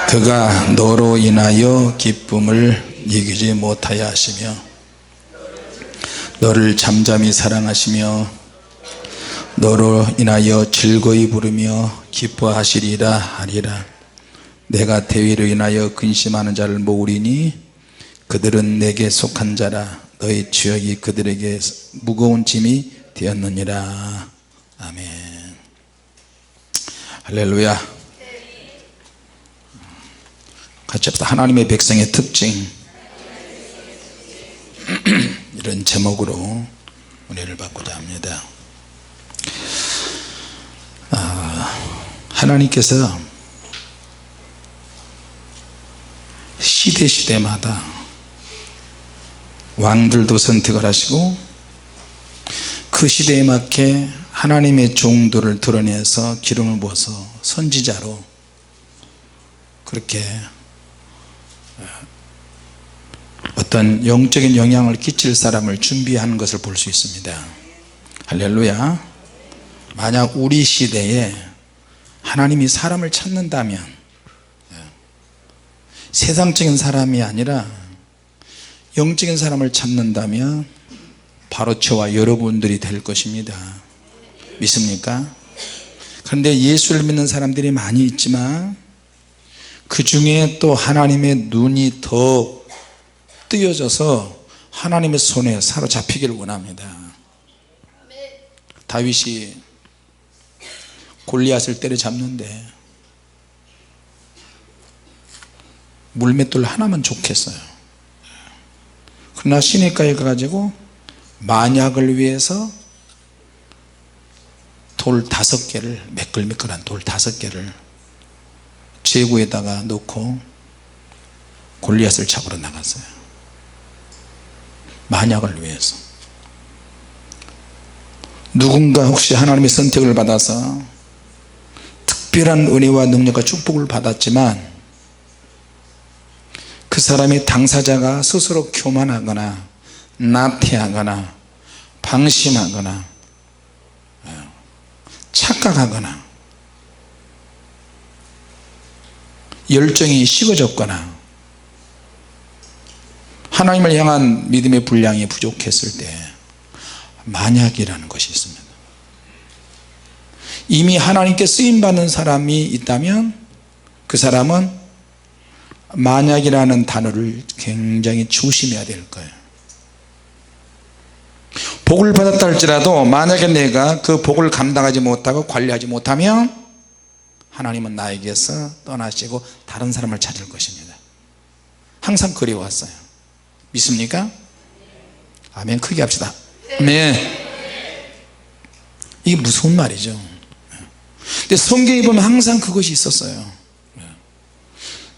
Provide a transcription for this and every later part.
그가 너로 인하여 기쁨을 이기지 못하여 하시며 너를 잠잠히 사랑하시며 너로 인하여 즐거이 부르며 기뻐하시리라 하리라. 내가 대위로 인하여 근심하는 자를 모으리니 그들은 내게 속한 자라. 너희 죄악이 그들에게 무거운 짐이 되었느니라. 아멘. 할렐루야. 같이 합시다. 하나님의 백성의 특징. 이런 제목으로 은혜를 받고자 합니다. 하나님께서 시대마다 왕들도 선택을 하시고 그 시대에 맞게 하나님의 종들을 드러내서 기름을 부어서 선지자로 그렇게 어떤 영적인 영향을 끼칠 사람을 준비하는 것을 볼 수 있습니다. 할렐루야. 만약 우리 시대에 하나님이 사람을 찾는다면 세상적인 사람이 아니라 영적인 사람을 찾는다면 바로 저와 여러분들이 될 것입니다. 믿습니까? 그런데 예수를 믿는 사람들이 많이 있지만 그 중에 또 하나님의 눈이 더 뜨여져서 하나님의 손에 사로잡히기를 원합니다. 다윗이 골리앗을 때려잡는데 물맷돌 하나만 좋겠어요. 그러나 시내가에 가가지고 만약을 위해서 돌 5개를 매끌매끌한 돌 5개를 제구에다가 놓고 골리앗을 잡으러 나갔어요. 만약을 위해서. 누군가 혹시 하나님의 선택을 받아서 특별한 은혜와 능력과 축복을 받았지만 그 사람의 당사자가 스스로 교만하거나 나태하거나 방심하거나 착각하거나 열정이 식어졌거나 하나님을 향한 믿음의 분량이 부족했을 때 만약이라는 것이 있습니다. 이미 하나님께 쓰임받는 사람이 있다면 그 사람은 만약이라는 단어를 굉장히 조심해야 될 거예요. 복을 받았다 할지라도 만약에 내가 그 복을 감당하지 못하고 관리하지 못하면 하나님은 나에게서 떠나시고 다른 사람을 찾을 것입니다. 항상 그래왔어요. 믿습니까? 아멘. 크게 합시다. 아멘. 이게 무서운 말이죠. 근데 성경에 보면 항상 그것이 있었어요.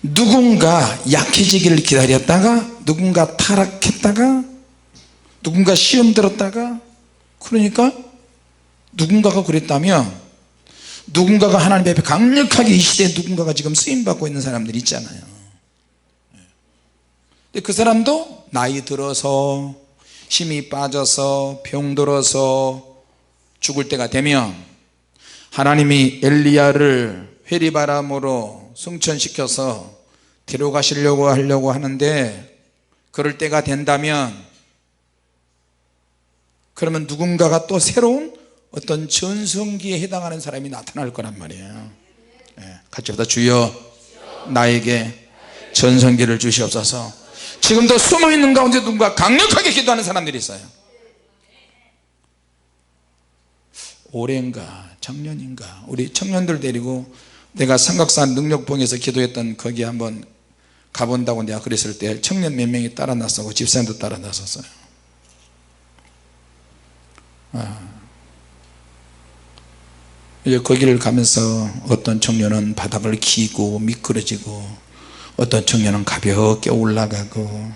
누군가 약해지기를 기다렸다가 누군가 타락했다가 누군가 시험 들었다가 그러니까 누군가가 그랬다면 누군가가 하나님 앞에 강력하게 이 시대에 누군가가 지금 쓰임받고 있는 사람들이 있잖아요. 근데 그 사람도 나이 들어서 힘이 빠져서 병들어서 죽을 때가 되면 하나님이 엘리야를 회리바람으로 승천시켜서 데려가시려고 하려고 하는데 그럴 때가 된다면 그러면 누군가가 또 새로운 어떤 전성기에 해당하는 사람이 나타날 거란 말이에요. 같이 보다 주여 나에게 전성기를 주시옵소서. 지금도 숨어있는 가운데 누군가 강력하게 기도하는 사람들이 있어요. 올해인가 작년인가 우리 청년들 데리고 내가 삼각산 능력봉에서 기도했던 거기 한번 가본다고 내가 그랬을 때 청년 몇 명이 따라 나서고 집사님도 따라 나섰어요. 이제 거기를 가면서 어떤 청년은 바닥을 기고 미끄러지고 어떤 청년은 가볍게 올라가고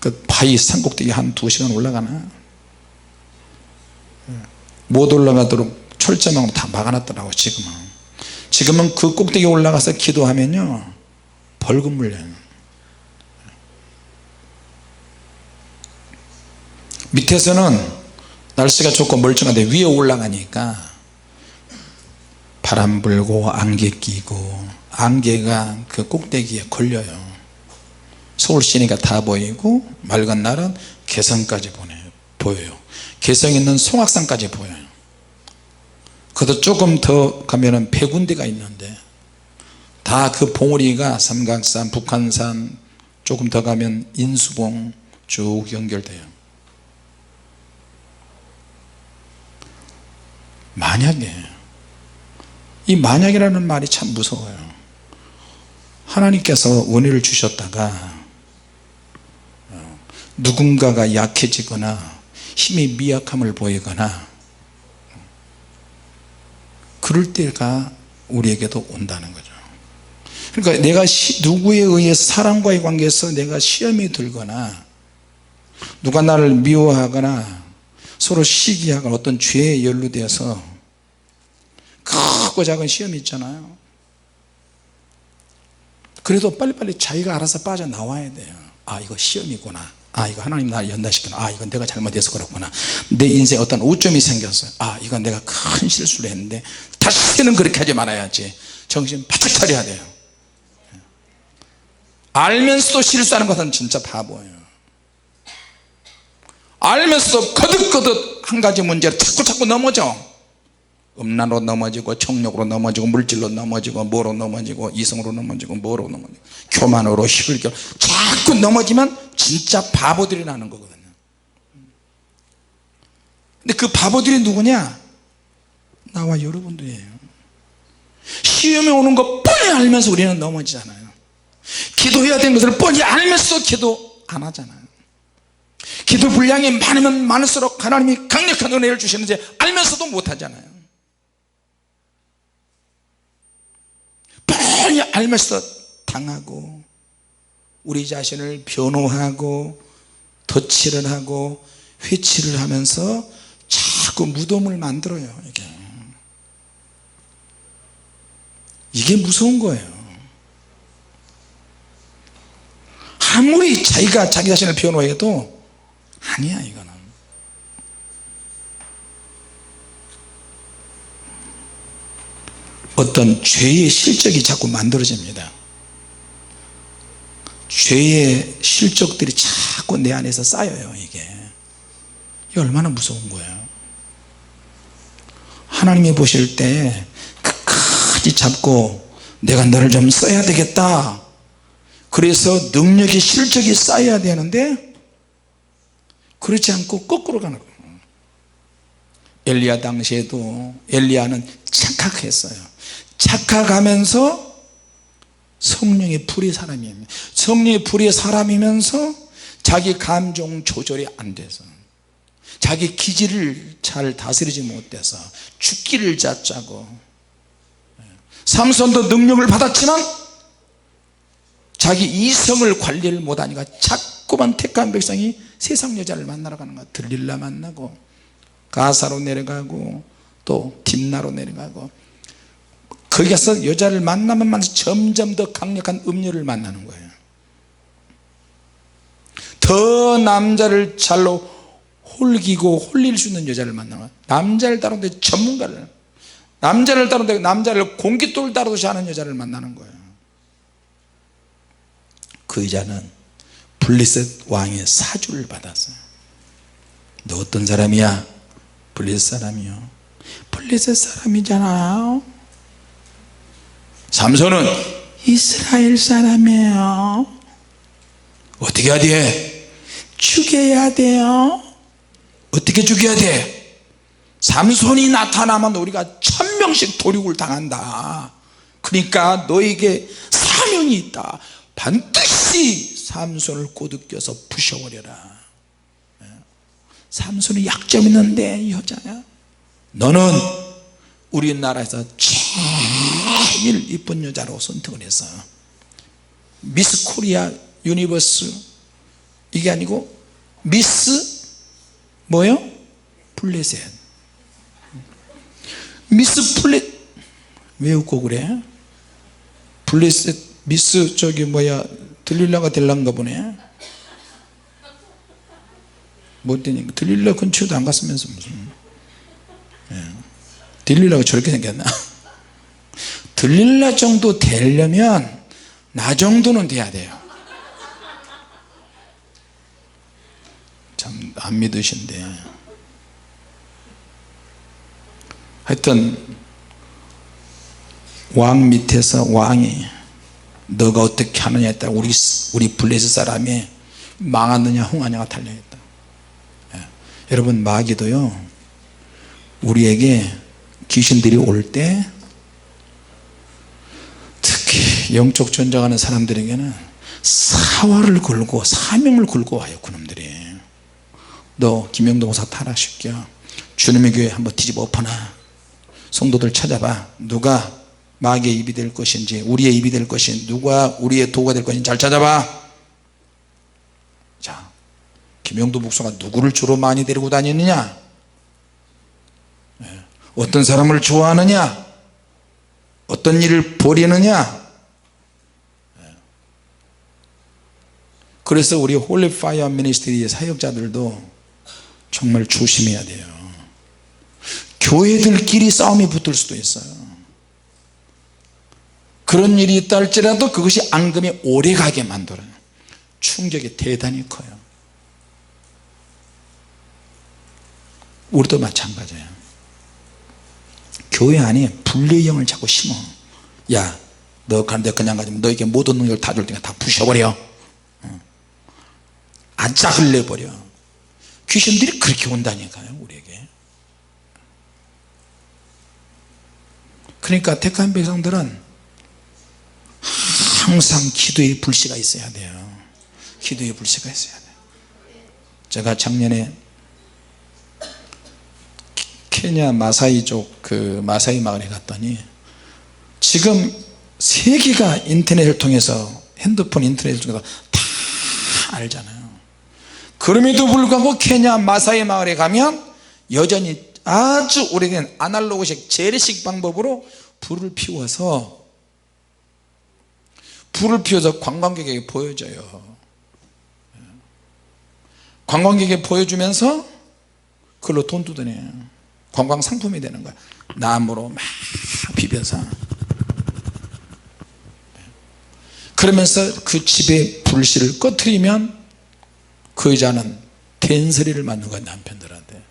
그 바위 산꼭대기 한 2시간 올라가나 못 올라가도록 철제망으로 다 막아놨더라고. 지금은 그 꼭대기 올라가서 기도하면요 벌금 물려요. 밑에서는 날씨가 좋고 멀쩡한데 위에 올라가니까 바람 불고 안개 끼고 안개가 그 꼭대기에 걸려요. 서울 시내가 다 보이고 맑은 날은 개성까지 보여요. 개성 있는 송악산까지 보여요. 그것도 조금 더 가면은 100군데가 있는데 다 그 봉우리가 삼각산, 북한산, 조금 더 가면 인수봉 쭉 연결돼요. 만약에, 이 만약이라는 말이 참 무서워요. 하나님께서 은혜를 주셨다가 누군가가 약해지거나 힘의 미약함을 보이거나 그럴 때가 우리에게도 온다는 거죠. 그러니까 내가 누구에 의해서 사람과의 관계에서 내가 시험이 들거나 누가 나를 미워하거나 서로 시기하거나 어떤 죄에 연루되어서 크고 작은 시험이 있잖아요. 그래도 빨리빨리 자기가 알아서 빠져나와야 돼요. 아, 이거 시험이구나. 아, 이거 하나님 나를 연단시키나. 아, 이건 내가 잘못해서 그렇구나. 내 인생에 어떤 오점이 생겼어요. 아, 이건 내가 큰 실수를 했는데 다시는 그렇게 하지 말아야지. 정신 바짝 차려야 돼요. 알면서도 실수하는 것은 진짜 바보예요. 알면서도 거듭거듭 한 가지 문제로 자꾸 넘어져. 음란으로 넘어지고 정욕으로 넘어지고 물질로 넘어지고 뭐로 넘어지고 이성으로 넘어지고 뭐로 넘어지고 교만으로 시불교로 자꾸 넘어지면 진짜 바보들이 나는 거거든요. 근데 그 바보들이 누구냐? 나와 여러분들이에요. 시험이 오는 거 뻔히 알면서 우리는 넘어지잖아요. 기도해야 되는 것을 뻔히 알면서 기도 안 하잖아요. 기도 분량이 많으면 많을수록 하나님이 강력한 은혜를 주시는지 알면서도 못 하잖아요. 뻔히 알면서 당하고 우리 자신을 변호하고 덧칠을 하고 회칠을 하면서 자꾸 무덤을 만들어요. 이게 무서운 거예요. 아무리 자기가 자기 자신을 변호해도 아니야. 이거는 어떤 죄의 실적이 자꾸 만들어집니다. 죄의 실적들이 자꾸 내 안에서 쌓여요. 이게 얼마나 무서운 거예요. 하나님이 보실 때 끝까지 잡고 내가 너를 좀 써야 되겠다, 그래서 능력이 실적이 쌓여야 되는데 그렇지 않고 거꾸로 가는 거예요. 엘리야 당시에도 엘리야는 착각했어요. 착각하면서 성령의 불의 사람이에요. 성령의 불의 사람이면서 자기 감정 조절이 안 돼서 자기 기질을 잘 다스리지 못해서 죽기를 잣짜고, 삼손도 능력을 받았지만 자기 이성을 관리를 못하니까 자꾸만 택한 백성이 세상 여자를 만나러 가는 거야. 들릴라 만나고 가사로 내려가고 또 딥나로 내려가고, 거기 가서 여자를 만나면 점점 더 강력한 음료를 만나는 거예요. 더 남자를 잘로 홀기고 홀릴 수 있는 여자를 만나는 거예요. 남자를 다루는데 전문가를, 남자를 다루는데 남자를 공깃돌 다루듯이 하는 여자를 만나는 거예요. 그 여자는 블레셋 왕의 사주를 받았어요. 너 어떤 사람이야? 블레셋 사람이요. 블레셋 사람이잖아요. 삼손은 이스라엘 사람이에요. 어떻게 해야 돼? 죽여야 돼요. 어떻게 죽여야 돼? 삼손이 나타나면 우리가 1000명씩 도륙을 당한다. 그러니까 너에게 사명이 있다. 반드시 삼손을 꼬드겨서 부셔버려라. 삼손이 약점 있는데 여자야. 너는 우리나라에서 제일 이쁜 여자로 선택을 했어. 미스 코리아 유니버스, 이게 아니고 미스 뭐요? 블레셋. 미스 블레, 왜 웃고 그래? 블레셋 미스 저기 뭐야 들릴라가 될란가 보네. 못 되니까. 들릴라 근처도 안 갔으면서 무슨, 들릴라가 저렇게 생겼나? 들릴라 정도 되려면 나 정도는 돼야 돼요. 참 안 믿으신데 하여튼 왕 밑에서 왕이 너가 어떻게 하느냐에 따라 우리 블레셋 사람이 망하느냐 흥하냐가 달려있다. 예. 여러분 마귀도요 우리에게 귀신들이 올 때 특히 영적 전쟁하는 사람들에게는 사활을 걸고 사명을 걸고 와요. 그놈들이 너 김영도 목사 타락시켜 주님의 교회 한번 뒤집어 엎어놔. 성도들 찾아봐. 누가 마귀의 입이 될 것인지 우리의 입이 될 것인지 누가 우리의 도가 될 것인지 잘 찾아봐. 자, 김영도 목사가 누구를 주로 많이 데리고 다니느냐, 어떤 사람을 좋아하느냐, 어떤 일을 벌이느냐. 그래서 우리 홀리 파이어 미니스트리 사역자들도 정말 조심해야 돼요. 교회들끼리 싸움이 붙을 수도 있어요. 그런 일이 있다 할지라도 그것이 앙금이 오래가게 만들어요. 충격이 대단히 커요. 우리도 마찬가지예요. 교회 안에 분리의 영을 자꾸 심어. 야, 너 가는데 그냥 가지면 너에게 모든 능력을 다 줄 테니까 다 부셔버려. 아작을 내버려. 귀신들이 그렇게 온다니까요 우리에게. 그러니까 택한 백성들은 항상 기도의 불씨가 있어야 돼요. 기도의 불씨가 있어야 돼요. 제가 작년에 케냐 마사이족 그 마사이 마을에 갔더니 지금 세계가 인터넷을 통해서 핸드폰 인터넷을 통해서 다 알잖아요. 그럼에도 불구하고 케냐 마사이 마을에 가면 여전히 아주 오래된 아날로그식 재래식 방법으로 불을 피워서 관광객에게 보여줘요. 관광객에게 보여주면서 그걸로 돈 뜯어내요. 관광 상품이 되는 거야. 나무로 막 비벼서. 그러면서 그 집에 불씨를 꺼트리면 그 여자는 된소리를 맞는 거야 남편들한테.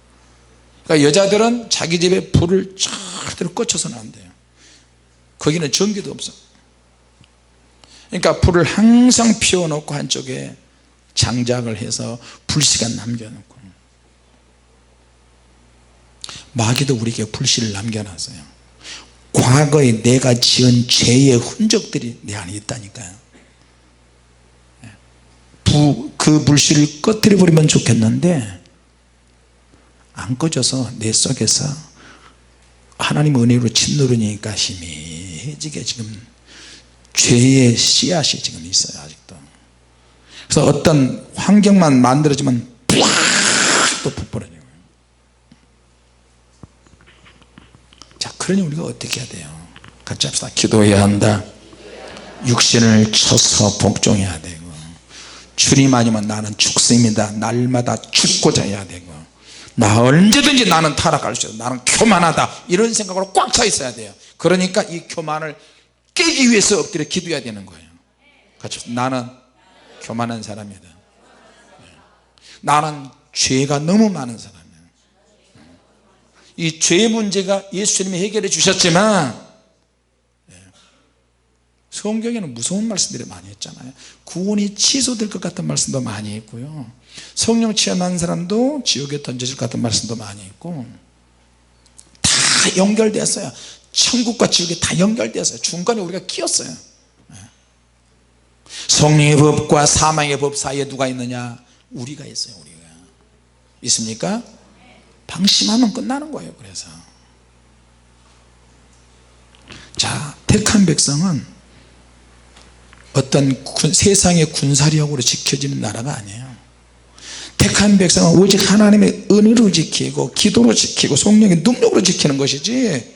그러니까 여자들은 자기 집에 불을 절대로 꺼쳐서는 안 돼요. 거기는 전기도 없어. 그러니까 불을 항상 피워놓고 한쪽에 장작을 해서 불씨가 남겨놓고. 마귀도 우리에게 불씨를 남겨놨어요. 과거에 내가 지은 죄의 흔적들이 내 안에 있다니까요. 그 불씨를 꺼뜨려 버리면 좋겠는데 안 꺼져서 내 속에서 하나님 은혜로 짓누르니까 희미해지게 지금 죄의 씨앗이 지금 있어요 아직도. 그래서 어떤 환경만 만들어지면 또 붙버려져요. 자, 그러니 우리가 어떻게 해야 돼요? 같이 합시다. 기도해야 한다. 육신을 쳐서 복종해야 되고, 주님 아니면 나는 죽습니다. 날마다 죽고자 해야 되고, 나 언제든지 나는 타락할 수 있어. 나는 교만하다. 이런 생각으로 꽉 차 있어야 돼요. 그러니까 이 교만을 깨기 위해서 엎드려 기도해야 되는 거예요. 같이 나는 교만한 사람이다. 나는 죄가 너무 많은 사람이야. 이 죄의 문제가 예수님이 해결해 주셨지만 성경에는 무서운 말씀들이 많이 있잖아요. 구원이 취소될 것 같은 말씀도 많이 있고요, 성령 체험한 사람도 지옥에 던져질 것 같은 말씀도 많이 있고, 다 연결되었어요. 천국과 지옥이 다 연결되었어요. 중간에 우리가 끼었어요. 성령의 법과 사망의 법 사이에 누가 있느냐? 우리가 있어요. 우리가 있습니까? 방심하면 끝나는 거예요. 그래서 자, 택한 백성은 어떤 세상의 군사력으로 지켜지는 나라가 아니에요. 택한 백성은 오직 하나님의 은혜로 지키고 기도로 지키고 성령의 능력으로 지키는 것이지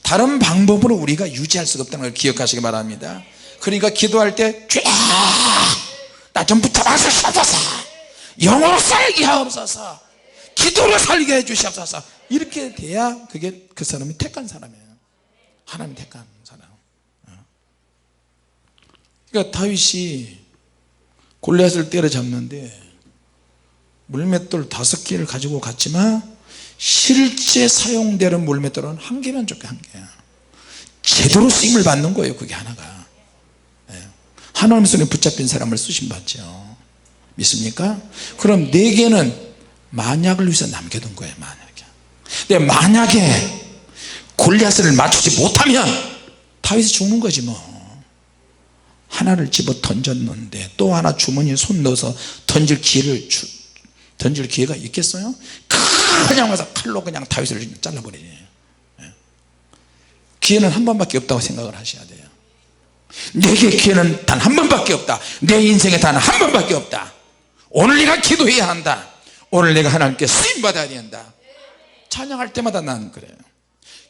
다른 방법으로 우리가 유지할 수가 없다는 걸 기억하시기 바랍니다. 그러니까 기도할 때 나 좀 붙잡아 주시옵소서, 영으로 살게 하옵소서, 기도로 살게 해 주시옵소서, 이렇게 돼야 그게 그 사람이 택한 사람이에요. 하나님 택한 사람. 그러니까 다윗이 골리앗을 때려잡는데 물맷돌 5개를 가지고 갔지만 실제 사용되는 물맷돌은 1개만 좋게 1개야. 제대로 쓰임을 받는 거예요. 그게 하나가. 하나님 손에 붙잡힌 사람을 쓰심 받죠. 믿습니까? 그럼 4개는 만약을 위해서 남겨둔 거예요. 만약에. 근데 만약에 골리앗을 맞추지 못하면 다윗이 죽는 거지 뭐. 하나를 집어 던졌는데 또 하나 주머니에 손 넣어서 던질 기회가 있겠어요? 그냥 와서 칼로 그냥 다윗을 잘라버리지. 기회는 한 번밖에 없다고 생각을 하셔야 돼요. 내게 기회는 단 한 번밖에 없다. 내 인생에 단 한 번밖에 없다. 오늘 내가 기도해야 한다. 오늘 내가 하나님께 쓰임받아야 된다. 찬양할 때마다 난 그래요.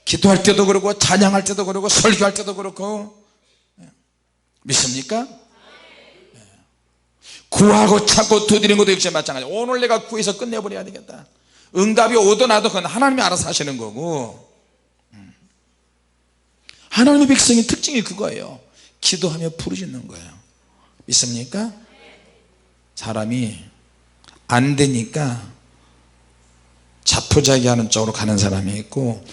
기도할 때도 그러고 찬양할 때도 그러고 설교할 때도 그렇고. 믿습니까? 구하고 찾고 두드리는 것도 역시 마찬가지. 오늘 내가 구해서 끝내버려야 되겠다. 응답이 오든 나도 그건 하나님이 알아서 하시는 거고. 하나님의 백성의 특징이 그거예요. 기도하며 부르짖는 거예요. 믿습니까? 사람이 안 되니까 자포자기하는 쪽으로 가는 사람이 있고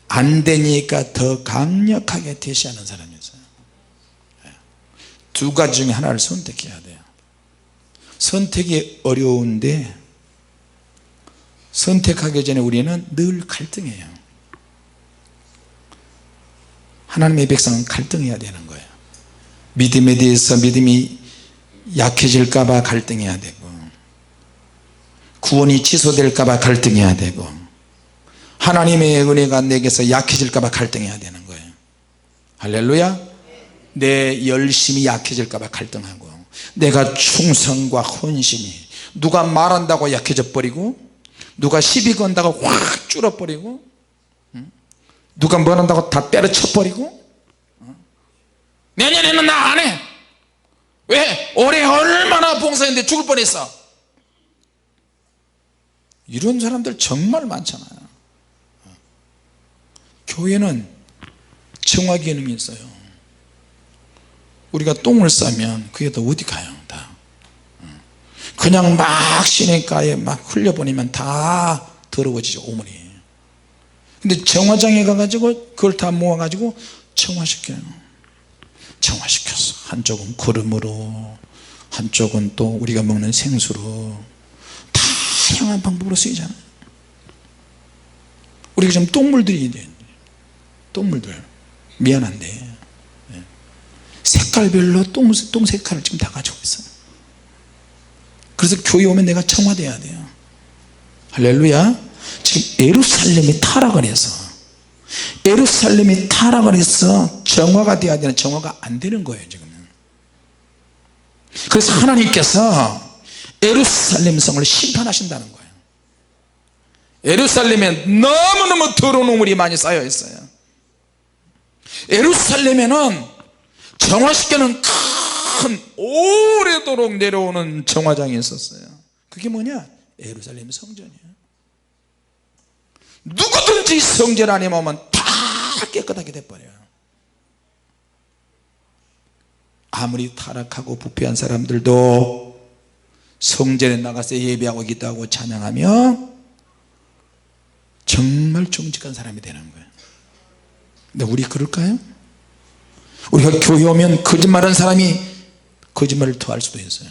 안 되니까 더 강력하게 대시하는 사람이 있어요. 두 가지 중에 하나를 선택해야 돼요. 선택이 어려운데 선택하기 전에 우리는 늘 갈등해요. 하나님의 백성은 갈등해야 되는 거예요. 믿음에 대해서 믿음이 약해질까 봐 갈등해야 되고 구원이 취소될까 봐 갈등해야 되고 하나님의 은혜가 내게서 약해질까 봐 갈등해야 되는 거예요. 할렐루야. 내 열심이 약해질까 봐 갈등하고 내가 충성과 헌신이 누가 말한다고 약해져 버리고 누가 시비 건다고 확 줄어버리고 누가 뭐 한다고 다 때려쳐 버리고 내년에는 나 안 해. 왜? 올해 얼마나 봉사했는데 죽을 뻔했어. 이런 사람들 정말 많잖아요. 교회는 정화 기능이 있어요. 우리가 똥을 싸면 그게 더 어디 가요? 다 그냥 막 시냇가에 막 흘려보내면 다 더러워지죠. 오물이. 근데 정화장에 가가지고 그걸 다 모아가지고 정화시켜요. 정화시켰어. 한쪽은 거름으로 한쪽은 또 우리가 먹는 생수로 다양한 방법으로 쓰이잖아요. 우리가 지금 똥물들이 똥물들 미안한데 색깔별로 똥 색깔을 지금 다 가지고 있어요. 그래서 교회 오면 내가 정화돼야 돼요. 할렐루야. 지금 예루살렘이 타락을 해서 정화가 돼야 되는 정화가 안 되는 거예요 지금. 그래서 하나님께서 예루살렘 성을 심판하신다는 거예요. 예루살렘에 너무너무 더러운 우물이 많이 쌓여 있어요. 예루살렘에는 정화시키는 큰 오래도록 내려오는 정화장이 있었어요. 그게 뭐냐? 예루살렘 성전이에요. 누구든지 성전 안에 오면 다 깨끗하게 돼버려요. 아무리 타락하고 부패한 사람들도 성전에 나가서 예배하고 기도하고 찬양하며 정말 정직한 사람이 되는 거예요. 근데 우리 그럴까요? 우리가 교회 오면 거짓말하는 사람이 거짓말을 더 할 수도 있어요.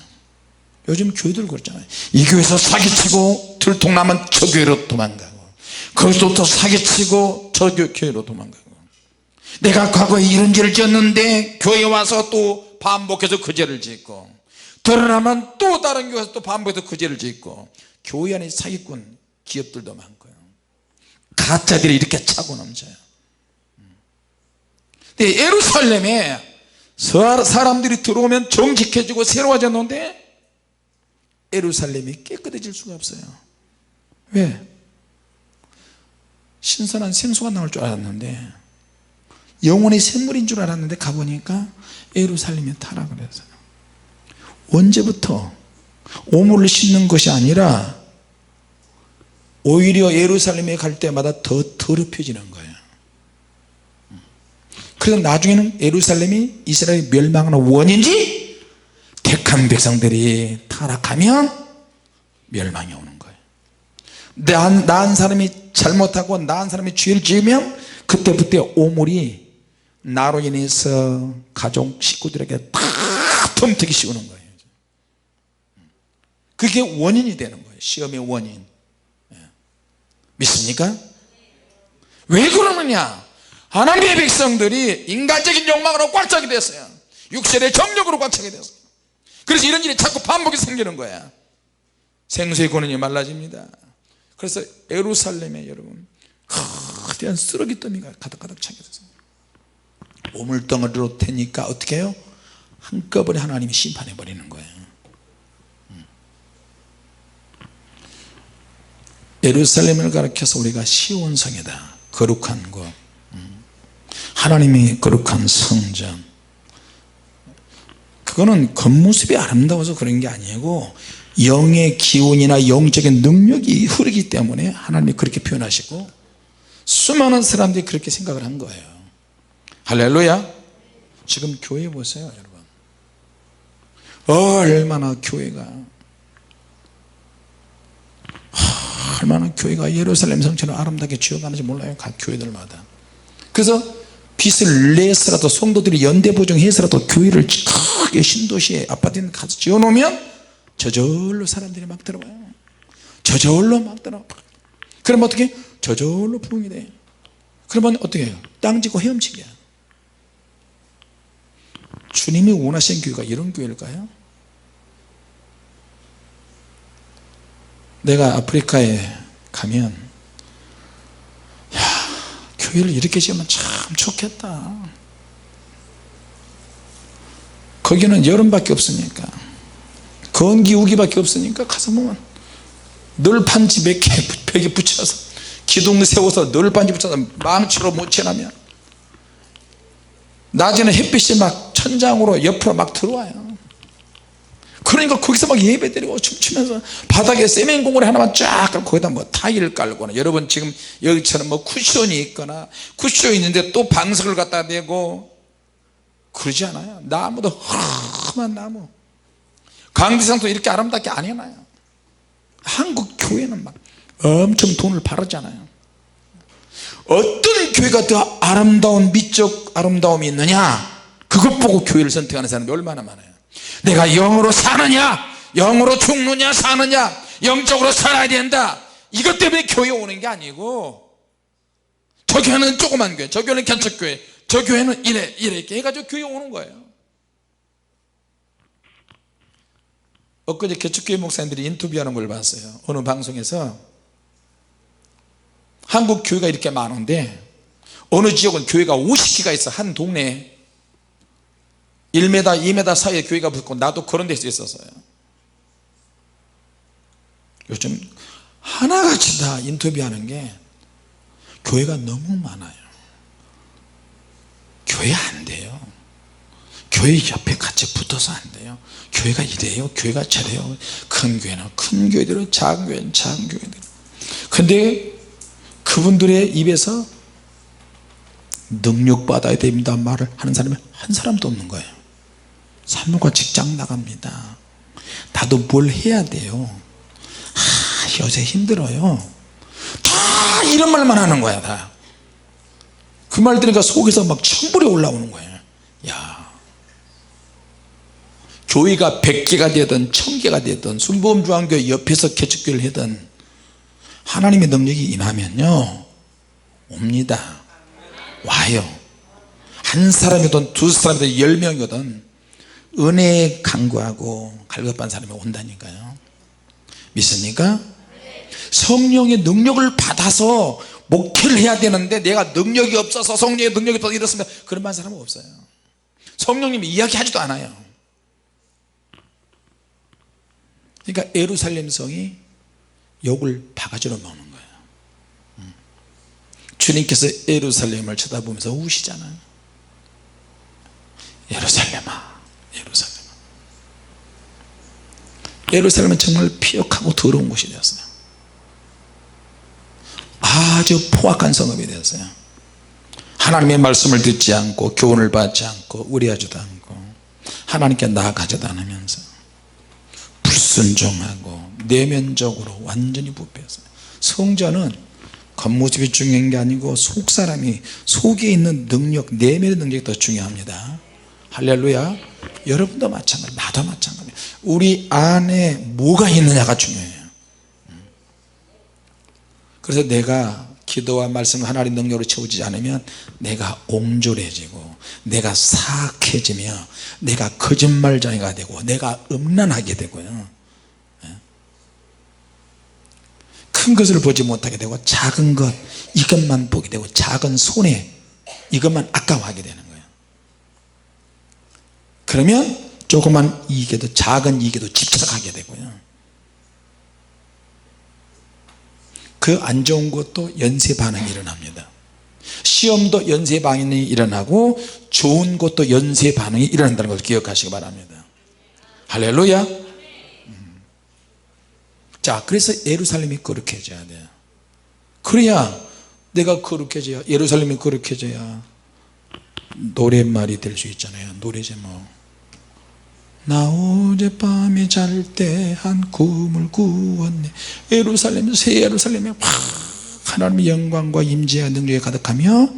요즘 교회들 그렇잖아요. 이 교회에서 사기치고 들통나면 저 교회로 도망가고 거기서 또 사기치고 저 교회로 도망가고 내가 과거에 이런 죄를 지었는데 교회에 와서 또 반복해서 그 죄를 짓고 드러나면 또 다른 교회에서 또 반복해서 그 죄를 짓고 교회 안에 사기꾼 기업들도 많고요. 가짜들이 이렇게 차고 넘쳐요. 근데 예루살렘에 사람들이 들어오면 정직해지고 새로워졌는데 예루살렘이 깨끗해질 수가 없어요. 왜? 신선한 생수가 나올 줄 알았는데 영혼의 샘물인 줄 알았는데 가보니까 예루살렘이 타락을 했어요. 언제부터? 오물을 씻는 것이 아니라 오히려 예루살렘에 갈 때마다 더 더럽혀지는 거예요. 그래서 나중에는 예루살렘이 이스라엘이 멸망하는 원인지 거룩한 백성들이 타락하면 멸망이 오는 거예요. 나은 사람이 잘못하고 나은 사람이 죄를 지으면 그때부터 오물이 나로 인해서 가족 식구들에게 다 덤터기 씌우는 거예요. 그게 원인이 되는 거예요. 시험의 원인. 믿습니까? 왜 그러느냐, 하나님의 백성들이 인간적인 욕망으로 꽉 차게 됐어요. 육신의 정욕으로 꽉 차게 됐어요. 그래서 이런 일이 자꾸 반복이 생기는 거야. 생수의 권한이 말라집니다. 그래서 예루살렘에 여러분 거대한 쓰레기더미가 가득가득 차게 됐어요. 오물덩어리로 되니까 어떻게 해요? 한꺼번에 하나님이 심판해 버리는 거예요. 예루살렘을 가리켜서 우리가 시온성이다, 거룩한 곳, 하나님이 거룩한 성전, 그거는 겉모습이 아름다워서 그런 게 아니고 영의 기운이나 영적인 능력이 흐르기 때문에 하나님이 그렇게 표현하시고 수많은 사람들이 그렇게 생각을 한 거예요. 할렐루야. 지금 교회 보세요 여러분, 얼마나 교회가 예루살렘 성전을 아름답게 지어가는지 몰라요. 각 교회들마다. 그래서 빚을 내서라도 성도들이 연대 보증해서라도 교회를 크게 신도시에 아파트에 가서 지어놓으면 저절로 사람들이 막 들어와요. 저절로 막 들어와. 그러면 어떻게? 저절로 부흥이 돼요. 그러면 어떻게 해요? 땅 짓고 헤엄치기야. 주님이 원하시는 교회가 이런 교회일까요? 내가 아프리카에 가면 교회를 이렇게 지으면 참 좋겠다. 거기는 여름밖에 없으니까, 건기 우기밖에 없으니까 가서 보면 널판지 몇 개 벽에 붙여서 기둥 세워서 널판지 붙여서 망치로 못 쳐나면 낮에는 햇빛이 막 천장으로 옆으로 막 들어와요. 그러니까 거기서 막 예배드리고 춤추면서 바닥에 세면공구리 하나만 쫙 깔고 거기다 뭐 타일 깔거나, 여러분 지금 여기처럼 뭐 쿠션이 있거나, 쿠션이 있는데 또 방석을 갖다 대고 그러지 않아요. 나무도 험한 나무, 강지상도 이렇게 아름답게 안 해놔요. 한국 교회는 막 엄청 돈을 바르잖아요. 어떤 교회가 더 아름다운 미적 아름다움이 있느냐, 그것 보고 교회를 선택하는 사람이 얼마나 많아요. 내가 영으로 사느냐, 영으로 죽느냐, 사느냐, 영적으로 살아야 된다, 이것 때문에 교회 오는 게 아니고, 저 교회는 조그만 교회, 저 교회는 개척교회, 저 교회는 이렇게 해가지고 교회 오는 거예요. 엊그제 개척교회 목사님들이 인터뷰하는 걸 봤어요. 어느 방송에서 한국 교회가 이렇게 많은데 어느 지역은 교회가 50개가 있어. 한 동네에 1m 2m 사이에 교회가 붙고, 나도 그런 데서 있었어요. 요즘 하나같이 다 인터뷰하는 게 교회가 너무 많아요. 교회 안 돼요. 교회 옆에 같이 붙어서 안 돼요. 교회가 이래요, 교회가 저래요. 큰 교회는 큰 교회대로, 작은 교회는 작은 교회대로. 근데 그분들의 입에서 능력 받아야 됩니다 말을 하는 사람이 한 사람도 없는 거예요. 사모가 직장 나갑니다, 나도 뭘 해야 돼요, 요새 힘들어요, 다 이런 말만 하는 거야. 다 그 말 들으니까 속에서 막 천불이 올라오는 거예요. 야, 교회가 100개가 되든 1000개가 되든 순복음중앙교회 옆에서 개척교회를 하든 하나님의 능력이 임하면요 옵니다. 와요. 한 사람이든 두 사람이든 10명이든 은혜에 간구하고 갈급한 사람이 온다니까요. 믿습니까? 성령의 능력을 받아서 목회를 해야 되는데 내가 능력이 없어서, 성령의 능력이 없어서 이렇습니다, 그런 말 사람은 없어요. 성령님이 이야기하지도 않아요. 그러니까 예루살렘 성이 욕을 바가지로 먹는 거예요. 주님께서 예루살렘을 쳐다보면서 우시잖아요. 예루살렘아, 예루살렘아. 예루살렘은 정말 피역하고 더러운 곳이 되었어요. 아주 포악한 성읍이 되었어요. 하나님의 말씀을 듣지 않고 교훈을 받지 않고 의뢰하지도 않고 하나님께 나아가지도 않으면서 불순종하고 내면적으로 완전히 부패했어요. 성자는 겉모습이 중요한 게 아니고 속사람이 속에 있는 능력, 내면의 능력이 더 중요합니다. 할렐루야. 여러분도 마찬가지, 나도 마찬가지. 우리 안에 뭐가 있느냐가 중요해요. 그래서 내가 기도와 말씀 하나님 능력으로 채워지지 않으면 내가 옹졸해지고 내가 사악해지며 내가 거짓말쟁이가 되고 내가 음란하게 되고요, 큰 것을 보지 못하게 되고 작은 것 이것만 보게 되고 작은 손해 이것만 아까워하게 되는 거예요. 그러면 조그만 이익에도 작은 이익에도 집착하게 되고요, 그 안 좋은 것도 연쇄 반응이 일어납니다. 시험도 연쇄 반응이 일어나고 좋은 것도 연쇄 반응이 일어난다는 것을 기억하시기 바랍니다. 할렐루야. 자, 그래서 예루살렘이 거룩해져야 돼요. 그래야 내가 거룩해져야, 예루살렘이 거룩해져야 노랫말이 될 수 있잖아요. 노래 제목. 나 어젯밤에 잘 때 한 꿈을 꾸었네. 예루살렘, 새 예루살렘에 하나님의 영광과 임재와 능력이 가득하며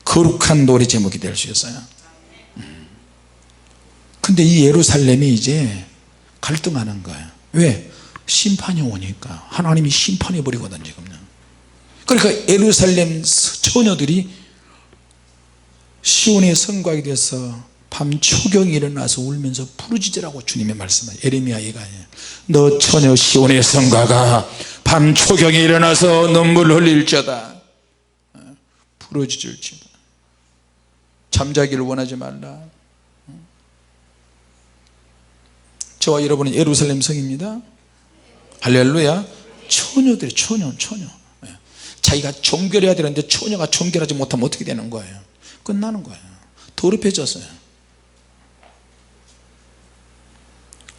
거룩한 노래 제목이 될 수 있어요. 근데 이 예루살렘이 이제 갈등하는 거예요. 왜? 심판이 오니까. 하나님이 심판해 버리거든 지금요. 그러니까 예루살렘 처녀들이 시온의 성곽에 대해서 밤 초경이 일어나서 울면서 부르짖으라고 주님의 말씀을, 예레미야 예가예요. 너 처녀 시온의 성곽아 밤 초경이 일어나서 눈물 흘릴지어다. 부르짖을지어다. 잠자기를 원하지 말라. 저와 여러분은 예루살렘 성입니다. 할렐루야. 처녀들이 처녀 자기가 종결해야 되는데 처녀가 종결하지 못하면 어떻게 되는 거예요? 끝나는 거예요. 더럽혀졌어요.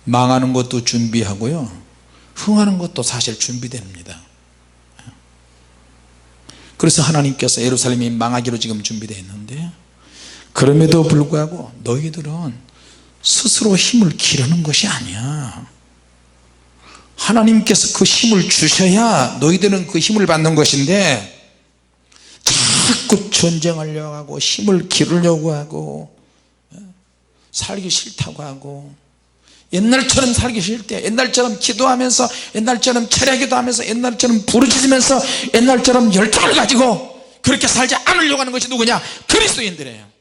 망하는 것도 준비하고요, 흥하는 것도 사실 준비됩니다. 그래서 하나님께서 예루살렘이 망하기로 지금 준비되어 있는데, 그럼에도 불구하고 너희들은 스스로 힘을 기르는 것이 아니야. 하나님께서 그 힘을 주셔야 너희들은 그 힘을 받는 것인데, 자꾸 전쟁하려고 하고 힘을 기르려고 하고 살기 싫다고 하고, 옛날처럼 살기 싫을 때, 옛날처럼 기도하면서, 옛날처럼 철야기도 하면서, 옛날처럼 부르짖으면서, 옛날처럼 열정을 가지고 그렇게 살지 않으려고 하는 것이 누구냐? 그리스도인들이에요.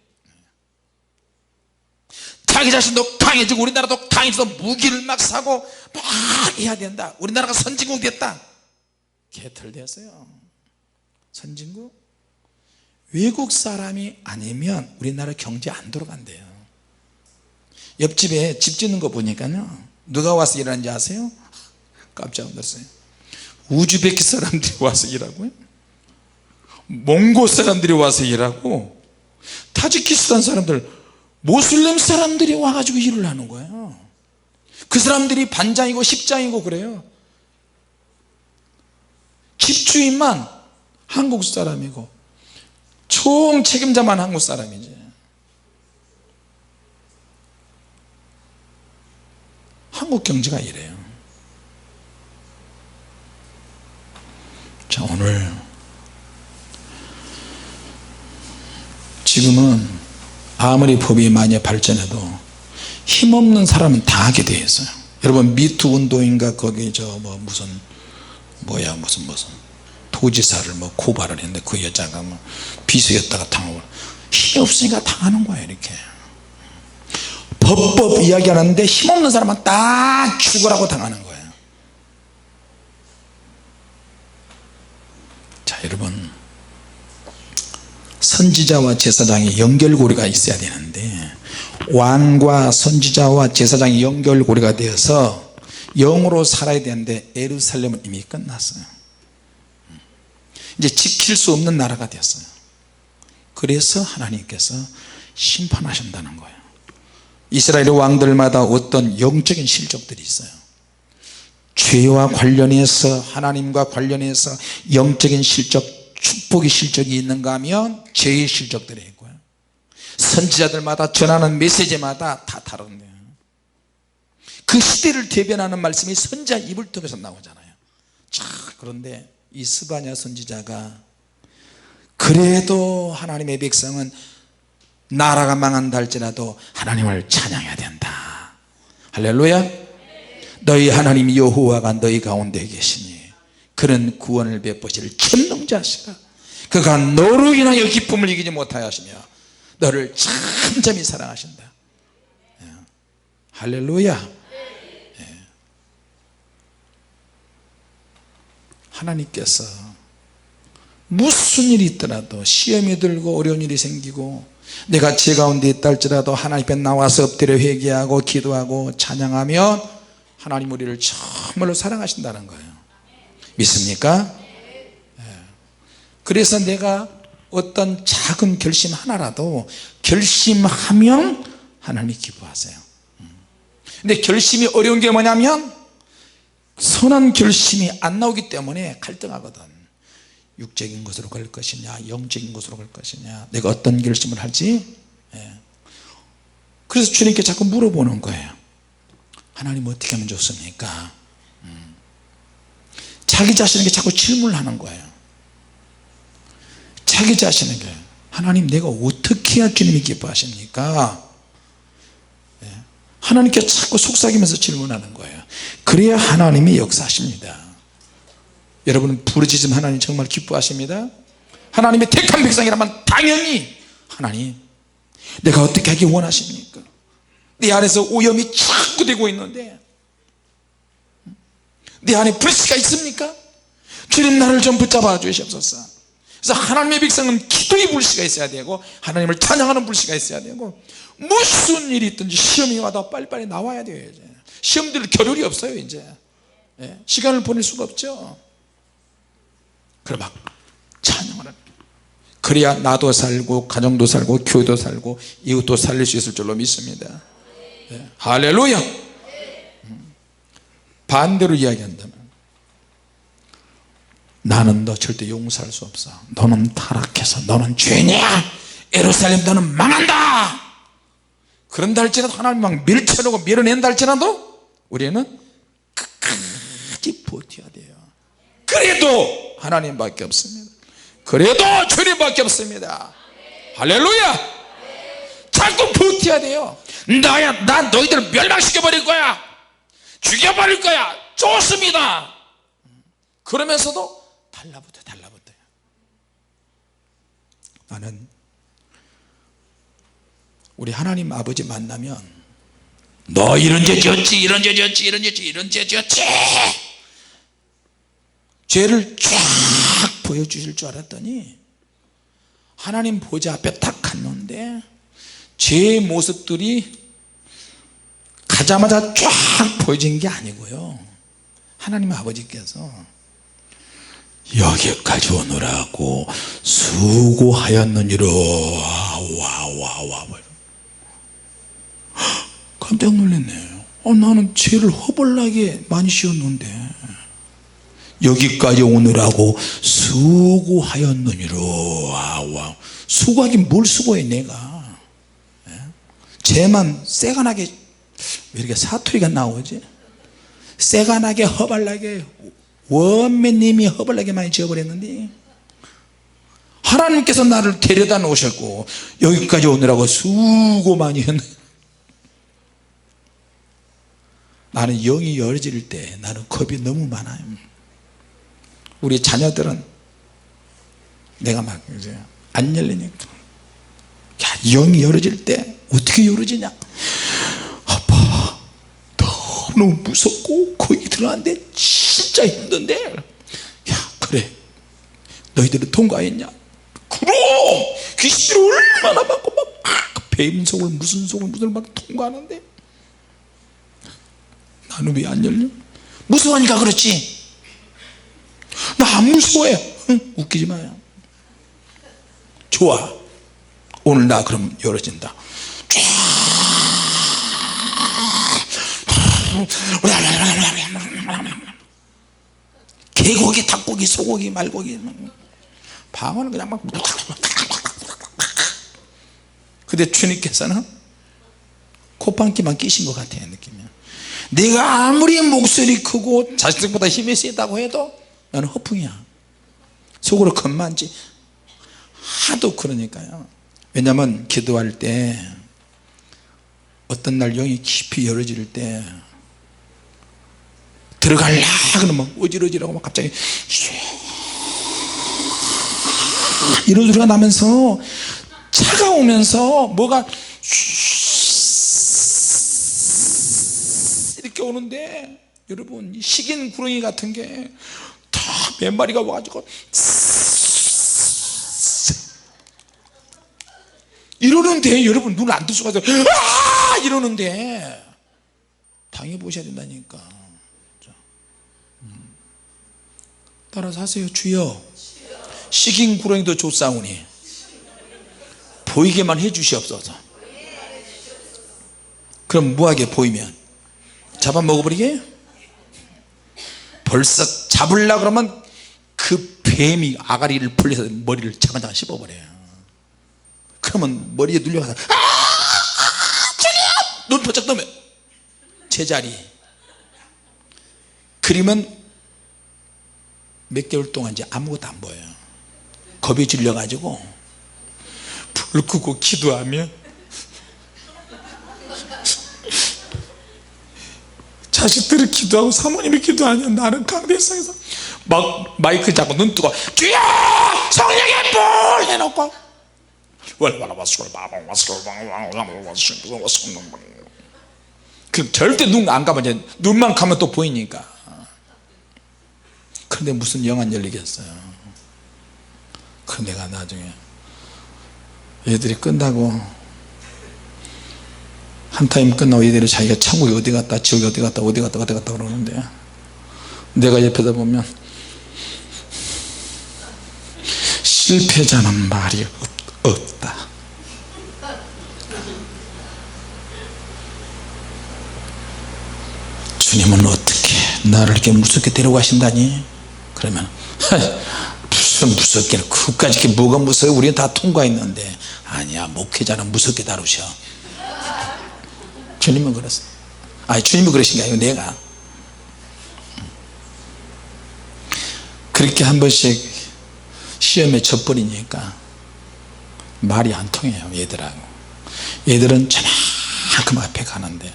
자기 자신도 강해지고 우리나라도 강해져서 무기를 막 사고 막 해야 된다. 우리나라가 선진국 됐다. 개털되었어요. 선진국? 외국 사람이 아니면 우리나라 경제 안 돌아간대요. 옆집에 집 짓는 거 보니까요, 누가 와서 일하는지 아세요? 깜짝 놀랐어요. 우즈베키 사람들이 와서 일하고요, 몽고 사람들이 와서 일하고, 타지키스탄 사람들, 모슬렘 사람들이 와가지고 일을 하는 거예요. 그 사람들이 반장이고 십장이고 그래요. 집주인만 한국 사람이고 총 책임자만 한국 사람이지. 한국 경제가 이래요. 자, 오늘 지금은 아무리 법이 많이 발전해도 힘없는 사람은 다 하게 돼 있어요. 여러분 미투 운동인가 거기 무슨 도지사를 고발을 했는데 그 여자가 비서였다가 당하고, 힘이 없으니까 당하는 거예요. 이렇게 법법 이야기하는데 힘없는 사람은 딱 죽으라고 당하는 거예요. 자, 여러분 선지자와 제사장이 연결고리가 있어야 되는데, 왕과 선지자와 제사장이 연결고리가 되어서 영으로 살아야 되는데 예루살렘은 이미 끝났어요. 이제 지킬 수 없는 나라가 됐어요. 그래서 하나님께서 심판하신다는 거예요. 이스라엘 왕들마다 어떤 영적인 실족들이 있어요. 죄와 관련해서, 하나님과 관련해서 영적인 실족, 축복의 실족이 있는가 하면 죄의 실족들이 있고요, 선지자들마다 전하는 메시지마다 다 다른데요. 그 시대를 대변하는 말씀이 선지자 입을 통해서 나오잖아요. 자, 그런데 이 스바냐 선지자가 그래도 하나님의 백성은 나라가 망한다 할지라도 하나님을 찬양해야 된다. 할렐루야. 너희 하나님 여호와가 너희 가운데 계시니 그는 구원을 베푸실 전능자시라. 그가 너로 인하여 기쁨을 이기지 못하여 하시며 너를 참잠히 사랑하신다. 할렐루야. 하나님께서 무슨 일이 있더라도 시험이 들고 어려운 일이 생기고 내가 제 가운데 있다 할지라도 하나님 앞에 나와서 엎드려 회개하고 기도하고 찬양하면 하나님 우리를 정말로 사랑하신다는 거예요. 믿습니까? 그래서 내가 어떤 작은 결심 하나라도 결심하면 하나님이 기뻐하세요. 근데 결심이 어려운 게 뭐냐면 선한 결심이 안 나오기 때문에 갈등하거든. 육적인 것으로 갈 것이냐 영적인 것으로 갈 것이냐 내가 어떤 결심을 할지. 그래서 주님께 자꾸 물어보는 거예요. 하나님 어떻게 하면 좋습니까? 자기 자신에게 자꾸 질문을 하는 거예요. 자기 자신에게 하나님 내가 어떻게 해야 주님이 기뻐하십니까? 하나님께 자꾸 속삭이면서 질문하는 거예요. 그래야 하나님이 역사하십니다. 여러분 부르짖음 하나님 정말 기뻐하십니다. 하나님의 택한 백성이라면 당연히 하나님 내가 어떻게 하기 원하십니까? 내 안에서 오염이 자꾸 되고 있는데 내 안에 불씨가 있습니까? 주님 나를 좀 붙잡아 주시옵소서. 그래서 하나님의 백성은 기도의 불씨가 있어야 되고 하나님을 찬양하는 불씨가 있어야 되고 무슨 일이 있든지 시험이 와도 빨리빨리 나와야 돼요. 이제 시험들 겨를이 없어요. 이제 시간을 보낼 수가 없죠. 그래 막 찬양하는, 그래야 나도 살고 가정도 살고 교회도 살고 이웃도 살릴 수 있을 줄로 믿습니다. 할렐루야. 반대로 이야기한다면 나는 너 절대 용서할 수 없어. 너는 타락해서 너는 죄냐, 예루살렘 너는 망한다. 그런다 할지라도 하나님 막 밀쳐내고 밀어낸다 할지라도 우리는 끝까지 버텨야 돼요. 그래도 하나님밖에 없습니다. 그래도 주님밖에 없습니다. 할렐루야. 자꾸 버텨야 돼요. 난 너희들을 멸망시켜 버릴 거야, 죽여버릴 거야. 좋습니다. 그러면서도 달라붙어요. 나는 우리 하나님 아버지 만나면 너 이런 죄 지었지, 이런 죄 지었지, 이런 죄 지었지, 이런 죄 지었지, 죄를 쫙 보여주실 줄 알았더니 하나님 보좌 앞에 딱 갔는데 죄의 모습들이 가자마자 쫙 보여진 게 아니고요, 하나님 아버지께서 여기까지 오느라고 수고하였느니라. 와 깜짝 놀랐네요. 나는 죄를 허벌나게 많이 지었는데 여기까지 오느라고 수고하였느니라. 수고하긴 뭘 수고해. 내가 죄만 새가나게 왜 이렇게 사투리가 나오지? 새가나게 허벌나게 원매님이 허벌나게 많이 지어버렸는데 하나님께서 나를 데려다 놓으셨고 여기까지 오느라고 수고 많이 했네. 나는 영이 열어질 때 나는 겁이 너무 많아요. 우리 자녀들은 내가 막 이제 안 열리니까, 야, 영이 열어질 때 어떻게 열어지냐, 아빠 너무 무섭고 거기 들어가는데 진짜 힘든데, 야 그래 너희들은 통과했냐? 그럼 귀신을 얼마나 받고 막 뱀속을 무슨 속을 무슨 막 통과하는데 나는 왜 안 열려? 무서우니까 그렇지. 나 안 무서워해. 응? 웃기지 마요. 좋아, 오늘 나 그럼 열어진다. 개고기, 닭고기, 소고기, 말고기, 방어는 그냥 막. 근데 주님께서는 콧방귀만 끼신 것 같아요. 느낌이. 네가 아무리 목소리 크고 자식들보다 힘이 세다고 해도 너는 허풍이야. 속으로 겁만지 하도. 그러니까요. 왜냐하면 기도할 때 어떤 날 영이 깊이 열어질 때 들어갈라 그러면 어지러지라고 막 갑자기 이런 소리가 나면서 차가우면서 뭐가 이렇게 오는데, 여러분 식인 구렁이 같은 게 다 몇 마리가 와가지고 이러는데, 여러분 눈을 안 뜰 수가 없어요. 아! 이러는데 당해보셔야 된다니까. 따라서 하세요. 주여 식인 구렁이도 쫓아오니 보이게만 해 주시옵소서. 그럼 뭐하게 보이면 잡아먹어버리게? 벌써 잡으려고 그러면 그 뱀이 아가리를 풀려서 머리를 차근차근 씹어버려요. 그러면 머리에 눌려가서 주님! 눈 번쩍 뜨면 제자리. 그러면 몇 개월 동안 이제 아무것도 안 보여요. 겁이 질려가지고 불 끄고 기도하면 자식들이 기도하고 사모님이 기도하면 나는 강대상에서 막 마이크 잡고 눈 뜨고 주여 성령의 불 해놓고 그럼 절대 눈 안 감아. 이제 눈만 감으면 또 보이니까. 그런데 무슨 영 안 열리겠어요. 그 내가 나중에 얘들이 끝나고 한 타임 끝나고 얘들이 자기가 천국에 어디 갔다 지옥에 어디 갔다 어디 갔다 어디 갔다 그러는데, 내가 옆에다 보면 실패자는 말이 없다. 주님은 어떻게 나를 이렇게 무섭게 데려가신다니? 그러면 무슨 무섭게, 그까지 이렇게 뭐가 무서워? 우리는 다 통과했는데. 아니야, 목회자는 무섭게 다루셔. 주님은 그랬어. 아니, 주님이 그러신 게 아니고 내가. 그렇게 한 번씩 시험에 져버리니까 말이 안 통해요. 얘들하고. 얘들은 저만큼 앞에 가는데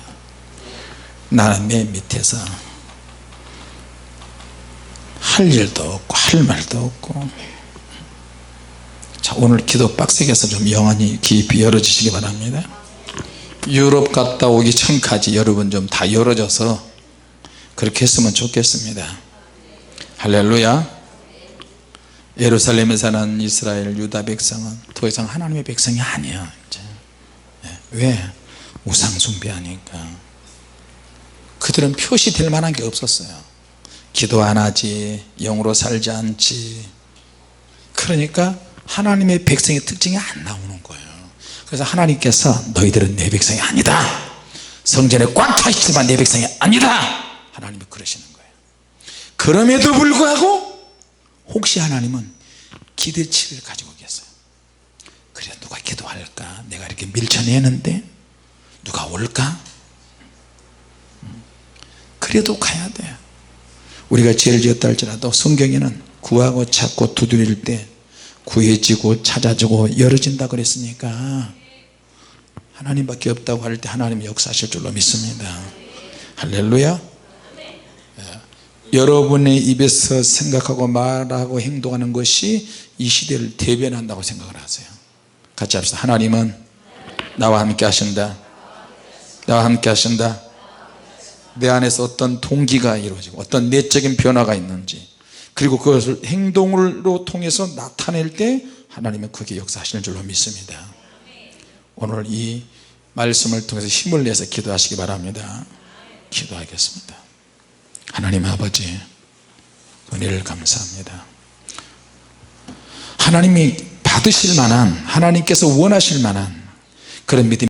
나는 맨 밑에서 할 일도 없고 할 말도 없고. 자, 오늘 기도 빡세게 해서 좀 영안이 깊이 열어주시기 바랍니다. 유럽 갔다 오기 전까지 여러분 좀 다 열어져서 그렇게 했으면 좋겠습니다. 할렐루야. 예루살렘에 사는 이스라엘 유다 백성은 더 이상 하나님의 백성이 아니야. 이제. 왜? 우상 숭배하니까. 그들은 표시될 만한 게 없었어요. 기도 안 하지, 영으로 살지 않지. 그러니까 하나님의 백성의 특징이 안 나오는 거예요. 그래서 하나님께서 너희들은 내 백성이 아니다, 성전에 꽉 차 있지만 내 백성이 아니다, 하나님이 그러시는 거예요. 그럼에도 불구하고 혹시 하나님은 기대치를 가지고 계세요. 그래, 누가 기도할까? 내가 이렇게 밀쳐내는데 누가 올까? 그래도 가야 돼요. 우리가 죄를 지었다 할지라도 성경에는 구하고 찾고 두드릴 때 구해지고 찾아지고 열어진다 그랬으니까 하나님밖에 없다고 할 때 하나님이 역사하실 줄로 믿습니다. 할렐루야. 여러분의 입에서 생각하고 말하고 행동하는 것이 이 시대를 대변한다고 생각을 하세요. 같이 합시다. 하나님은 나와 함께 하신다. 나와 함께 하신다. 내 안에서 어떤 동기가 이루어지고 어떤 내적인 변화가 있는지, 그리고 그것을 행동으로 통해서 나타낼 때 하나님은 그게 역사하시는 줄로 믿습니다. 오늘 이 말씀을 통해서 힘을 내서 기도하시기 바랍니다. 기도하겠습니다. 하나님 아버지, 은혜를 감사합니다. 하나님이 받으실 만한, 하나님께서 원하실 만한 그런 믿음